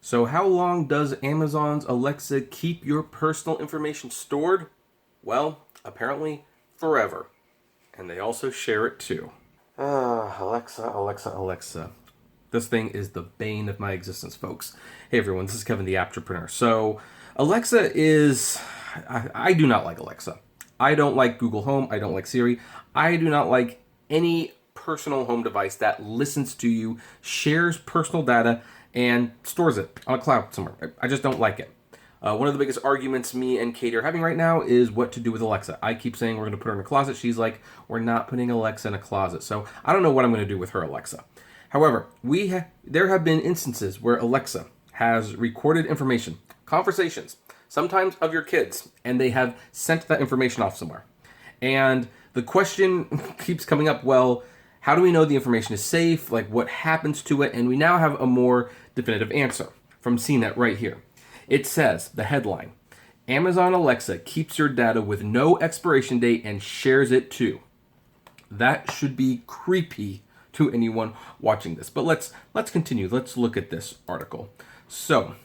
So how long does Amazon's Alexa keep your personal information stored? Well, apparently forever. And they also share it too. Alexa. This thing is the bane of my existence, folks. Hey everyone, this is Kevin the Apptrepreneur. So, Alexa is. I do not like Alexa. I don't like Google Home. I don't like Siri. I do not like any personal home device that listens to you, shares personal data, and stores it on a cloud somewhere. I just don't like it. One of the biggest arguments me and Katie are having right now is what to do with Alexa. I keep saying we're going to put her in a closet. She's like, we're not putting Alexa in a closet. So I don't know what I'm going to do with her Alexa. However, there have been instances where Alexa has recorded information, conversations, sometimes of your kids, and they have sent that information off somewhere. And the question keeps coming up, well, how do we know the information is safe? Like, what happens to it? And we now have a more definitive answer from CNET right here. It says, the headline, Amazon Alexa keeps your data with no expiration date and shares it too. That should be creepy to anyone watching this. But let's continue. Let's look at this article. So,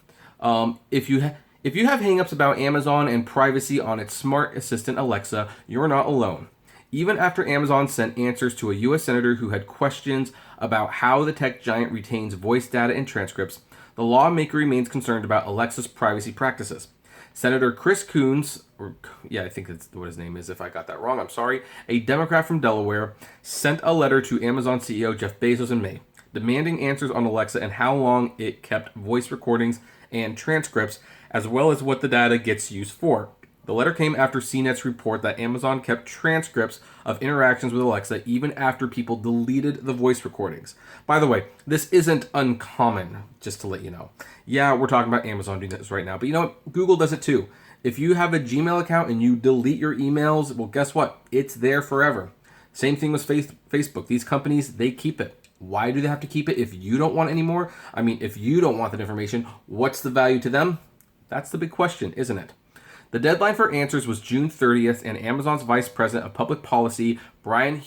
if you have hangups about Amazon and privacy on its smart assistant Alexa, you're not alone. Even after Amazon sent answers to a U.S. senator who had questions about how the tech giant retains voice data and transcripts, the lawmaker remains concerned about Alexa's privacy practices. Senator Chris Coons, I think that's what his name is. If I got that wrong, I'm sorry. A Democrat from Delaware sent a letter to Amazon CEO Jeff Bezos in May, demanding answers on Alexa and how long it kept voice recordings and transcripts, as well as what the data gets used for. The letter came after CNET's report that Amazon kept transcripts of interactions with Alexa even after people deleted the voice recordings. By the way, this isn't uncommon, just to let you know. Yeah, we're talking about Amazon doing this right now, but you know what? Google does it too. If you have a Gmail account and you delete your emails, well, guess what? It's there forever. Same thing with Facebook. These companies, they keep it. Why do they have to keep it if you don't want it anymore? I mean, if you don't want that information, what's the value to them? That's the big question, isn't it? The deadline for answers was June 30th, and Amazon's Vice President of Public Policy, Brian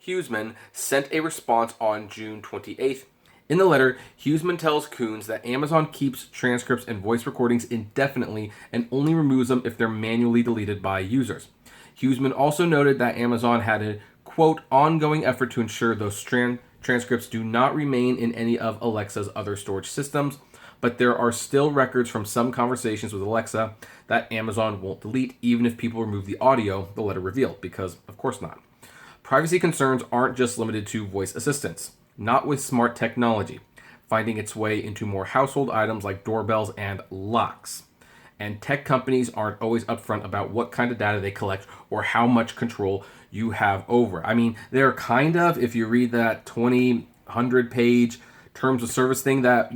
Huseman, sent a response on June 28th. In the letter, Huseman tells Coons that Amazon keeps transcripts and voice recordings indefinitely and only removes them if they're manually deleted by users. Huseman also noted that Amazon had a, quote, ongoing effort to ensure those transcripts do not remain in any of Alexa's other storage systems, but there are still records from some conversations with Alexa that Amazon won't delete, even if people remove the audio, the letter revealed, because of course not. Privacy concerns aren't just limited to voice assistants, not with smart technology, finding its way into more household items like doorbells and locks. And tech companies aren't always upfront about what kind of data they collect or how much control you have over. I mean, they're kind of, if you read that 2,000-page terms of service thing that,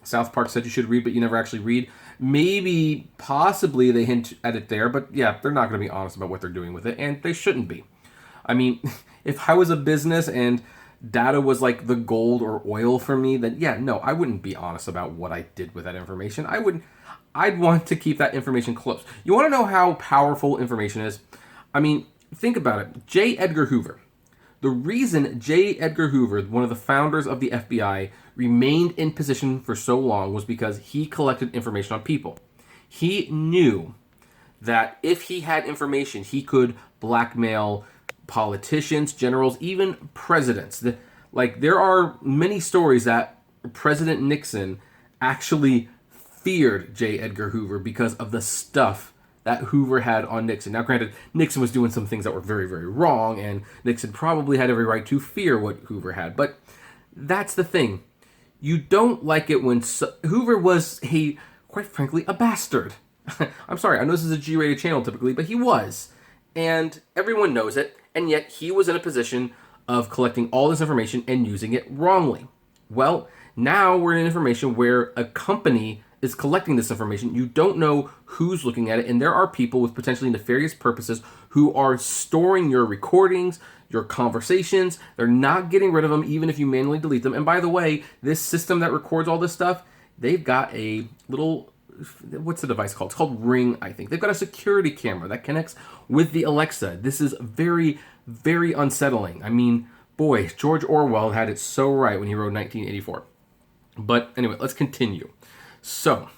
South Park said you should read, but you never actually read. Maybe, possibly they hint at it there, but yeah, they're not going to be honest about what they're doing with it, and they shouldn't be. I mean, if I was a business and data was like the gold or oil for me, then yeah, no, I wouldn't be honest about what I did with that information. I'd want to keep that information close. You want to know how powerful information is? I mean, think about it. J. Edgar Hoover. The reason J. Edgar Hoover, one of the founders of the FBI, remained in position for so long was because he collected information on people. He knew that if he had information, he could blackmail politicians, generals, even presidents. There are many stories that President Nixon actually feared J. Edgar Hoover because of the stuff that Hoover had on Nixon. Now, granted, Nixon was doing some things that were very, very wrong, and Nixon probably had every right to fear what Hoover had. But that's the thing. You don't like it when Hoover was, quite frankly, a bastard. I'm sorry, I know this is a G-rated channel typically, but he was. And everyone knows it, and yet he was in a position of collecting all this information and using it wrongly. Well, now we're in information where a company is collecting this information. You don't know who's looking at it, and there are people with potentially nefarious purposes who are storing your recordings, your conversations. They're not getting rid of them even if you manually delete them. And by the way, this system that records all this stuff, they've got a little, what's the device called? It's called Ring, I think. They've got a security camera that connects with the Alexa. This is very, very unsettling. I mean, boy, George Orwell had it so right when he wrote 1984. But anyway, let's continue. So,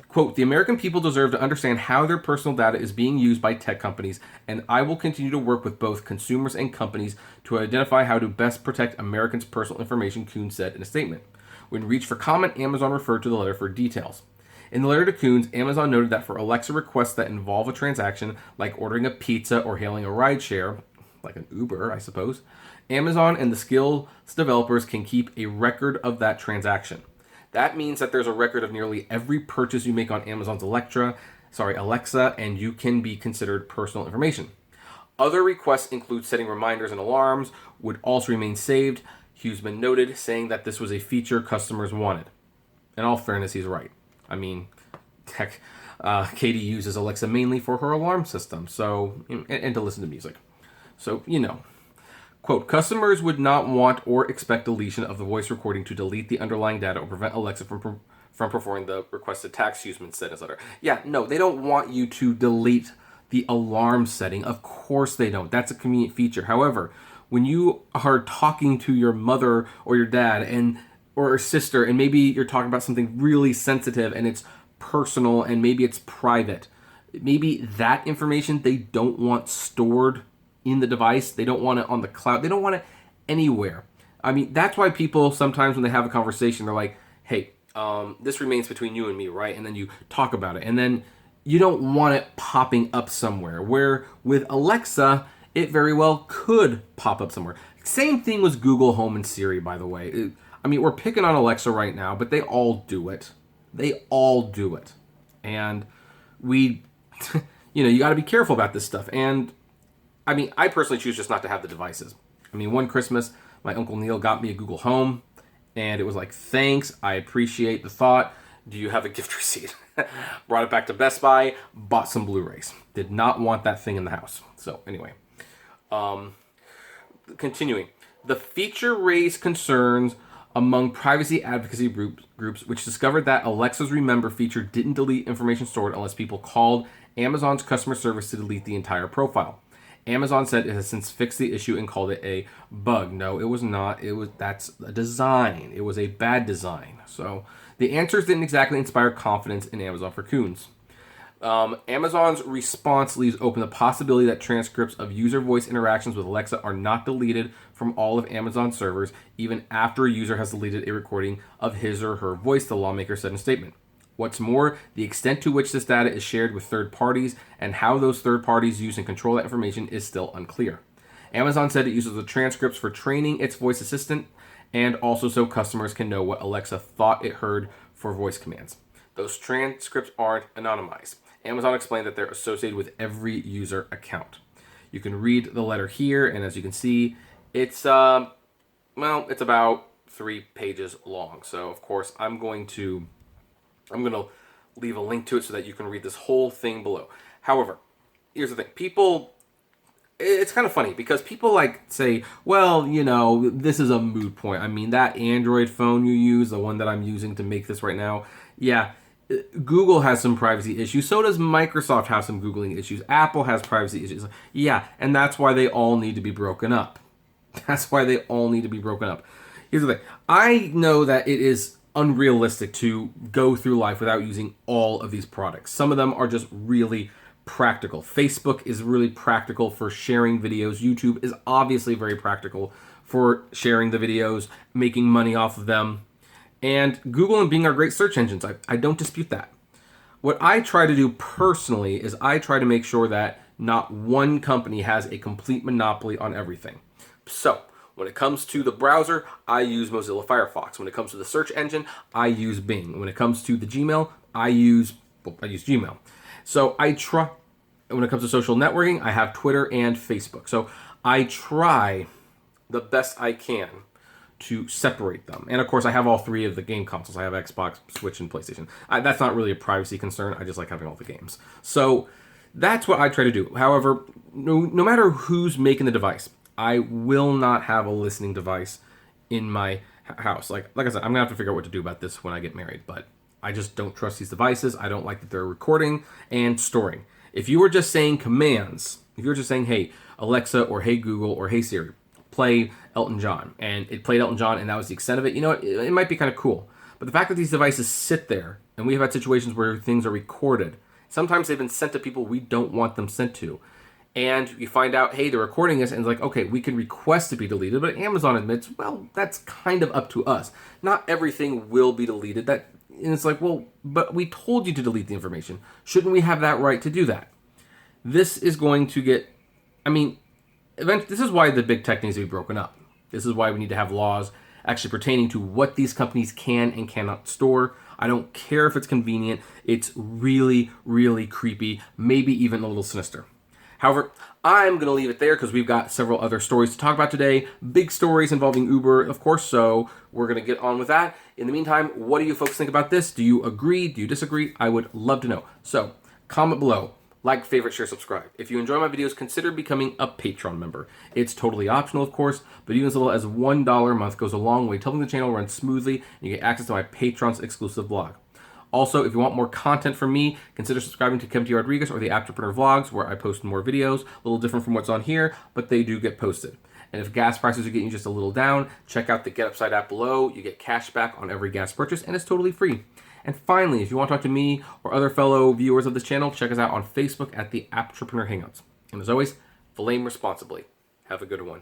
quote, the American people deserve to understand how their personal data is being used by tech companies, and I will continue to work with both consumers and companies to identify how to best protect Americans' personal information, Coons said in a statement. When reached for comment, Amazon referred to the letter for details. In the letter to Coons, Amazon noted that for Alexa requests that involve a transaction, like ordering a pizza or hailing a rideshare, like an Uber, I suppose, Amazon and the skills developers can keep a record of that transaction. That means that there's a record of nearly every purchase you make on Amazon's Alexa, and you can be considered personal information. Other requests include setting reminders and alarms, would also remain saved, Huseman noted, saying that this was a feature customers wanted. In all fairness, he's right. I mean, Katie uses Alexa mainly for her alarm system, and to listen to music. So, quote, customers would not want or expect deletion of the voice recording to delete the underlying data or prevent Alexa from performing the requested task, Huseman said in his letter. Yeah, no, they don't want you to delete the alarm setting. Of course they don't. That's a convenient feature. However, when you are talking to your mother or your dad or sister, and maybe you're talking about something really sensitive and it's personal and maybe it's private, maybe that information they don't want stored in the device. They don't want it on the cloud. They don't want it anywhere. I mean, that's why people sometimes when they have a conversation, they're like, hey, this remains between you and me, right? And then you talk about it. And then you don't want it popping up somewhere. Where with Alexa, it very well could pop up somewhere. Same thing with Google Home and Siri, by the way. We're picking on Alexa right now, but they all do it. They all do it. And you got to be careful about this stuff. And I personally choose just not to have the devices. One Christmas, my Uncle Neil got me a Google Home, and it was like, thanks, I appreciate the thought. Do you have a gift receipt? Brought it back to Best Buy, bought some Blu-rays. Did not want that thing in the house. So anyway, continuing. The feature raised concerns among privacy advocacy groups, which discovered that Alexa's Remember feature didn't delete information stored unless people called Amazon's customer service to delete the entire profile. Amazon said it has since fixed the issue and called it a bug. No, it was not. That's a design. It was a bad design. So the answers didn't exactly inspire confidence in Amazon for Coons. Amazon's response leaves open the possibility that transcripts of user voice interactions with Alexa are not deleted from all of Amazon's servers, even after a user has deleted a recording of his or her voice, the lawmaker said in a statement. What's more, the extent to which this data is shared with third parties and how those third parties use and control that information is still unclear. Amazon said it uses the transcripts for training its voice assistant and also so customers can know what Alexa thought it heard for voice commands. Those transcripts aren't anonymized. Amazon explained that they're associated with every user account. You can read the letter here, and as you can see, it's about 3 pages long. So, of course, I'm going to leave a link to it so that you can read this whole thing below. However, here's the thing. It's kind of funny because people say, well, this is a moot point. That Android phone you use, the one that I'm using to make this right now, yeah, Google has some privacy issues. So does Microsoft have some Googling issues. Apple has privacy issues. Yeah, and that's why they all need to be broken up. Here's the thing. I know that it is unrealistic to go through life without using all of these products. Some of them are just really practical. Facebook is really practical for sharing videos. YouTube is obviously very practical for sharing the videos, making money off of them. And Google and Bing are great search engines. I don't dispute that. What I try to do personally is I try to make sure that not one company has a complete monopoly on everything. So, when it comes to the browser, I use Mozilla Firefox. When it comes to the search engine, I use Bing. When it comes to the Gmail, I use Gmail. So when it comes to social networking, I have Twitter and Facebook. So I try the best I can to separate them. And of course, I have all 3 of the game consoles. I have Xbox, Switch, and PlayStation. That's not really a privacy concern. I just like having all the games. So that's what I try to do. However, no matter who's making the device, I will not have a listening device in my house. Like I said, I'm going to have to figure out what to do about this when I get married. But I just don't trust these devices. I don't like that they're recording and storing. If you were just saying commands, if you were just saying, hey, Alexa, or hey, Google, or hey, Siri, play Elton John, and it played Elton John, and that was the extent of it, it might be kind of cool. But the fact that these devices sit there, and we have had situations where things are recorded, sometimes they've been sent to people we don't want them sent to. And you find out, hey, they're recording this, and it's like, okay, we can request to be deleted, but Amazon admits, well, that's kind of up to us. Not everything will be deleted. And it's like, well, but we told you to delete the information. Shouldn't we have that right to do that? This is going to get, eventually, this is why the big tech needs to be broken up. This is why we need to have laws actually pertaining to what these companies can and cannot store. I don't care if it's convenient. It's really, really creepy, maybe even a little sinister. However, I'm going to leave it there because we've got several other stories to talk about today. Big stories involving Uber, of course, so we're going to get on with that. In the meantime, what do you folks think about this? Do you agree? Do you disagree? I would love to know. So, comment below. Like, favorite, share, subscribe. If you enjoy my videos, consider becoming a Patreon member. It's totally optional, of course, but even as little as $1 a month goes a long way, helping the channel run smoothly, and you get access to my Patreon's exclusive blog. Also, if you want more content from me, consider subscribing to Kevin T. Rodriguez or the Apptrepreneur vlogs, where I post more videos, a little different from what's on here, but they do get posted. And if gas prices are getting just a little down, check out the Get Upside app below. You get cash back on every gas purchase, and it's totally free. And finally, if you want to talk to me or other fellow viewers of this channel, check us out on Facebook at the Apptrepreneur Hangouts. And as always, flame responsibly. Have a good one.